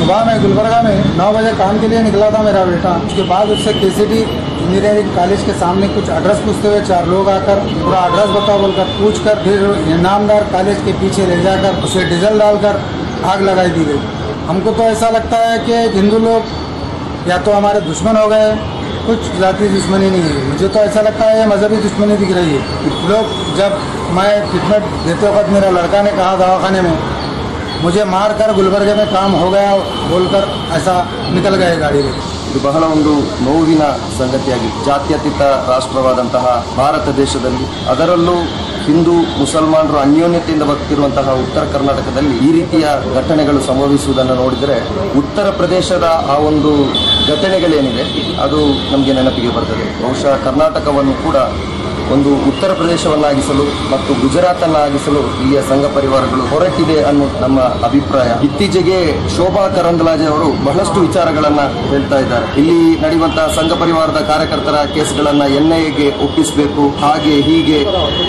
सुबह में गुलबर्गा में 9 बजे काम के लिए निकला था मेरा बेटा। उसके बाद उससे केसीडी इंजीनियरिंग कॉलेज के सामने कुछ एड्रेस पूछते हुए 4 लोग आकर पूरा एड्रेस बताओ बोलकर पूछकर फिर इनामदार कॉलेज के पीछे ले जाकर उसे डीजल डालकर आग लगाई दी गई। हमको तो ऐसा लगता है कि हिंदू लोग या तो हमारे दुश्मन हो गए, कुछ जाति दुश्मनी नहीं है। मुझे तो ऐसा लगता है ये मजहबी दुश्मनी दिख रही है। लोग जब मैं ट्रीटमेंट देते वक्त मेरा लड़का ने कहा दवाखाने में मुझे मार कर गुलबर्गे में काम हो गया बोलकर ऐसा निकल गए गाड़ी में। ಇದು ಬಹಳ ಒಂದು ನೋವಿನ ಸಂಗತಿಯಾಗಿದೆ. ಜಾತ್ಯತೀತ ರಾಷ್ಟ್ರವಾದಂತಹ ಭಾರತ ದೇಶದಲ್ಲಿ ಅದರಲ್ಲೂ ಹಿಂದೂ ಮುಸಲ್ಮಾನರು ಅನ್ಯೋನ್ಯತೆಯಿಂದ ಬದುಕಿರುವಂತಹ ಉತ್ತರ ಕರ್ನಾಟಕದಲ್ಲಿ ಈ ರೀತಿಯ ಘಟನೆಗಳು ಸಂಭವಿಸುವುದನ್ನು ನೋಡಿದರೆ ಉತ್ತರ ಪ್ರದೇಶದ ಆ ಒಂದು ಘಟನೆಗಳೇನಿದೆ ಅದು ನಮಗೆ ನೆನಪಿಗೆ ಬರ್ತದೆ. ಬಹುಶಃ ಕರ್ನಾಟಕವನ್ನು ಕೂಡ ಒಂದು ಉತ್ತರ ಪ್ರದೇಶವನ್ನಾಗಿಸಲು ಮತ್ತು ಗುಜರಾತನ್ನಾಗಿಸಲು ಇಲ್ಲಿಯ ಸಂಘ ಪರಿವಾರಗಳು ಹೊರಟಿದೆ ಅನ್ನೋ ನಮ್ಮ ಅಭಿಪ್ರಾಯ. ಇತ್ತೀಚೆಗೆ ಶೋಭಾ ಕರಂದ್ಲಾಜೆ ಅವರು ಬಹಳಷ್ಟು ವಿಚಾರಗಳನ್ನ ಹೇಳ್ತಾ ಇದ್ದಾರೆ. ಇಲ್ಲಿ ನಡೆಯುವಂತಹ ಸಂಘ ಪರಿವಾರದ ಕಾರ್ಯಕರ್ತರ ಕೇಸ್ಗಳನ್ನ ಎನ್ಐಎಗೆ ಒಪ್ಪಿಸಬೇಕು, ಹಾಗೆ ಹೀಗೆ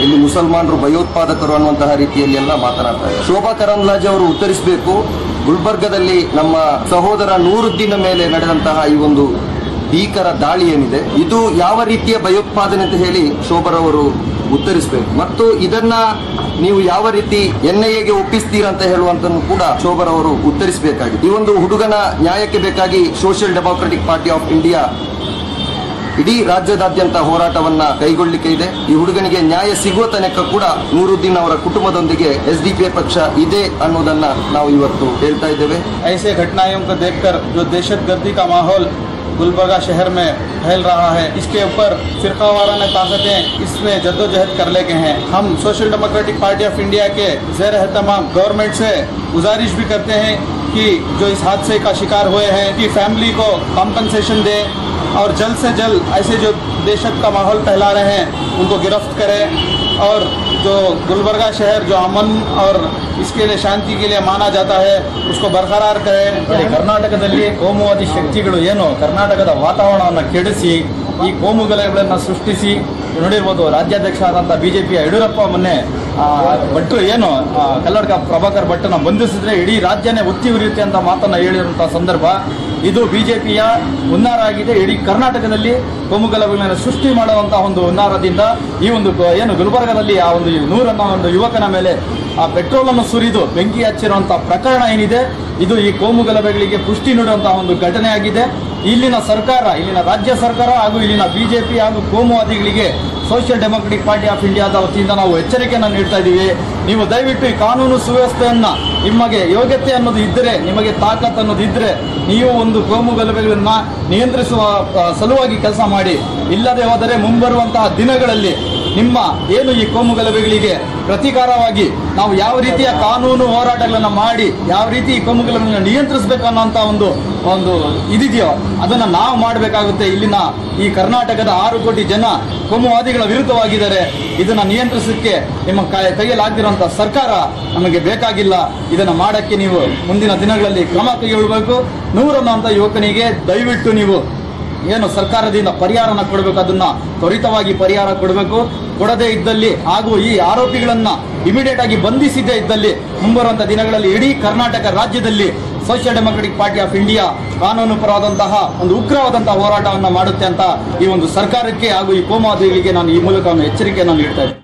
ಇಲ್ಲಿ ಮುಸಲ್ಮಾನರು ಭಯೋತ್ಪಾದಕರು ಅನ್ನುವಂತಹ ರೀತಿಯಲ್ಲಿ ಎಲ್ಲ ಮಾತನಾಡ್ತಾ ಇದ್ದಾರೆ. ಶೋಭಾ ಕರಂದ್ಲಾಜೆ ಅವರು ಉತ್ತರಿಸಬೇಕು, ಗುಲ್ಬರ್ಗದಲ್ಲಿ ನಮ್ಮ ಸಹೋದರ ನೂರುದ್ದೀನ್ ಮೇಲೆ ನಡೆದಂತಹ ಈ ಒಂದು ಭೀಕರ ದಾಳಿ ಏನಿದೆ ಇದು ಯಾವ ರೀತಿಯ ಭಯೋತ್ಪಾದನೆ ಅಂತ ಹೇಳಿ ಶೋಭರವರು ಉತ್ತರಿಸಬೇಕು. ಮತ್ತು ಇದನ್ನ ನೀವು ಯಾವ ರೀತಿ ಎನ್ಐಎಗೆ ಒಪ್ಪಿಸ್ತೀರಾ ಅಂತ ಹೇಳುವಂತನ್ನು ಕೂಡ ಶೋಭರವರು ಉತ್ತರಿಸಬೇಕಾಗಿದೆ. ಈ ಒಂದು ಹುಡುಗನ ನ್ಯಾಯಕ್ಕೆ ಬೇಕಾಗಿ social democratic party of India ಇಡೀ ರಾಜ್ಯದಾದ್ಯಂತ ಹೋರಾಟವನ್ನ ಕೈಗೊಳ್ಳಲಿಕ್ಕೆ ಇದೆ. ಈ ಹುಡುಗನಿಗೆ ನ್ಯಾಯ ಸಿಗುವ ತನಕ ಕೂಡ ನೂರುದ್ದೀನ್ ಅವರ ಕುಟುಂಬದೊಂದಿಗೆ ಎಸ್ಡಿಪಿಐ ಪಕ್ಷ ಇದೆ ಅನ್ನೋದನ್ನ ನಾವು ಇವತ್ತು ಹೇಳ್ತಾ ಇದ್ದೇವೆ. ऐसे घटनाओं को देखकर जो दहशतगर्दी का माहौल गुलबर्गा शहर में फैल रहा है, इसके ऊपर फिरकावाराना ताकतें इसमें जद्दोजहद कर लेके हैं। हम social democratic party of India के ज़ेर एहतमाम गवर्नमेंट से गुजारिश भी करते हैं कि जो इस हादसे का शिकार हुए हैं कि फैमिली को कॉम्पनसेशन दे और जल्द से जल्द ऐसे जो दहशत का माहौल फैला रहे हैं उनको गिरफ्त करें और जो गुलबर्गा शहर जो अमन और इसके लिए शांति के लिए माना जाता है उसको बरकरार करें. ಕರ್ನಾಟಕದಲ್ಲಿ ಕೋಮುವಾದಿ ಶಕ್ತಿಗಳು ಏನು ಕರ್ನಾಟಕದ ವಾತಾವರಣವನ್ನು ಕೆಡಿಸಿ ಈ ಕೋಮು ಗಲಭೆಗಳನ್ನು ಸೃಷ್ಟಿಸಿ ನೋಡಿರ್ಬೋದು. ರಾಜ್ಯಾಧ್ಯಕ್ಷ ಆದಂಥ ಬಿಜೆಪಿಯ ಯಡಿಯೂರಪ್ಪ ಮೊನ್ನೆ ಭಟ್ರು ಏನು ಕಲ್ಲಡ್ಕ ಪ್ರಭಾಕರ್ ಭಟ್ಟನ ಬಂಧಿಸಿದ್ರೆ ಇಡೀ ರಾಜ್ಯನೇ ಒತ್ತಿ ಉರಿಯುತ್ತೆ ಅಂತ ಮಾತನ್ನು ಹೇಳಿರುವಂಥ ಸಂದರ್ಭ ಇದು ಬಿಜೆಪಿಯ ಹುನ್ನಾರ ಆಗಿದೆ. ಇಡೀ ಕರ್ನಾಟಕದಲ್ಲಿ ಕೋಮು ಗಲಭೆಗಳನ್ನು ಸೃಷ್ಟಿ ಮಾಡುವಂತಹ ಒಂದು ಹುನ್ನಾರದಿಂದ ಈ ಒಂದು ಏನು ಗುಲ್ಬರ್ಗದಲ್ಲಿ ಆ ಒಂದು ನೂರ್ ಅನ್ನೋ ಒಂದು ಯುವಕನ ಮೇಲೆ ಆ ಪೆಟ್ರೋಲ್ ಅನ್ನು ಸುರಿದು ಬೆಂಕಿ ಹಚ್ಚಿರುವಂತಹ ಪ್ರಕರಣ ಏನಿದೆ ಇದು ಈ ಕೋಮು ಗಲಭೆಗಳಿಗೆ ಪುಷ್ಟಿ ನೀಡುವಂತಹ ಒಂದು ಘಟನೆ ಆಗಿದೆ. ಇಲ್ಲಿನ ಸರ್ಕಾರ, ಇಲ್ಲಿನ ರಾಜ್ಯ ಸರ್ಕಾರ ಹಾಗೂ ಇಲ್ಲಿನ ಬಿಜೆಪಿ ಹಾಗೂ ಕೋಮುವಾದಿಗಳಿಗೆ ಸೋಷಿಯಲ್ ಡೆಮೊಕ್ರೆಟಿಕ್ ಪಾರ್ಟಿ ಆಫ್ ಇಂಡಿಯಾದ ವತಿಯಿಂದ ನಾವು ಎಚ್ಚರಿಕೆಯನ್ನು ನೀಡ್ತಾ ಇದ್ದೀವಿ. ನೀವು ದಯವಿಟ್ಟು ಈ ಕಾನೂನು ಸುವ್ಯವಸ್ಥೆಯನ್ನ ನಿಮಗೆ ಯೋಗ್ಯತೆ ಅನ್ನೋದು ಇದ್ದರೆ, ನಿಮಗೆ ತಾಕತ್ ಅನ್ನೋದು ಇದ್ದರೆ ನೀವು ಒಂದು ಕೋಮು ಗಲಭೆಗಳನ್ನ ನಿಯಂತ್ರಿಸುವ ಸಲುವಾಗಿ ಕೆಲಸ ಮಾಡಿ. ಇಲ್ಲದೆ ಹೋದರೆ ಮುಂಬರುವಂತಹ ದಿನಗಳಲ್ಲಿ ನಿಮ್ಮ ಏನು ಈ ಕೋಮು ಗಲಭೆಗಳಿಗೆ ಪ್ರತೀಕಾರವಾಗಿ ನಾವು ಯಾವ ರೀತಿಯ ಕಾನೂನು ಹೋರಾಟಗಳನ್ನು ಮಾಡಿ ಯಾವ ರೀತಿ ಈ ಕೋಮು ಗಲಭೆಗಳನ್ನು ನಿಯಂತ್ರಿಸಬೇಕು ಅನ್ನೋಂಥ ಒಂದು ಇದಿದೆಯೋ ಅದನ್ನು ನಾವು ಮಾಡಬೇಕಾಗುತ್ತೆ. ಇಲ್ಲಿನ ಈ ಕರ್ನಾಟಕದ 6 ಕೋಟಿ ಜನ ಕೋಮುವಾದಿಗಳ ವಿರುದ್ಧವಾಗಿದ್ದಾರೆ. ಇದನ್ನು ನಿಯಂತ್ರಿಸಲಿಕ್ಕೆ ನಿಮ್ಮ ಕೈಯಲ್ಲಾಗ್ತಿರುವಂಥ ಸರ್ಕಾರ ನಮಗೆ ಬೇಕಾಗಿಲ್ಲ. ಇದನ್ನು ಮಾಡೋಕ್ಕೆ ನೀವು ಮುಂದಿನ ದಿನಗಳಲ್ಲಿ ಕ್ರಮ ಕೈಗೊಳ್ಳಬೇಕು. ನೂರನ್ನು ಅಂತ ಯುವಕನಿಗೆ ದಯವಿಟ್ಟು ನೀವು ಏನು ಸರ್ಕಾರದಿಂದ ಪರಿಹಾರನ ಕೊಡಬೇಕು ಅದನ್ನ ತ್ವರಿತವಾಗಿ ಪರಿಹಾರ ಕೊಡಬೇಕು. ಕೊಡದೇ ಇದ್ದಲ್ಲಿ ಹಾಗೂ ಈ ಆರೋಪಿಗಳನ್ನ ಇಮಿಡಿಯೇಟ್ ಆಗಿ ಬಂಧಿಸಿದ್ದೇ ಇದ್ದಲ್ಲಿ ಮುಂಬರುವಂತಹ ದಿನಗಳಲ್ಲಿ ಇಡೀ ಕರ್ನಾಟಕ ರಾಜ್ಯದಲ್ಲಿ social democratic party of India ಕಾನೂನು ಪರವಾದಂತಹ ಒಂದು ಉಗ್ರವಾದಂತಹ ಹೋರಾಟವನ್ನು ಮಾಡುತ್ತೆ ಅಂತ ಈ ಒಂದು ಸರ್ಕಾರಕ್ಕೆ ಹಾಗೂ ಈ ಕೋಮುವಾದಿಗಳಿಗೆ ನಾನು ಈ ಮೂಲಕ ಎಚ್ಚರಿಕೆಯನ್ನು ನೀಡ್ತಾ ಇದ್ದೇನೆ.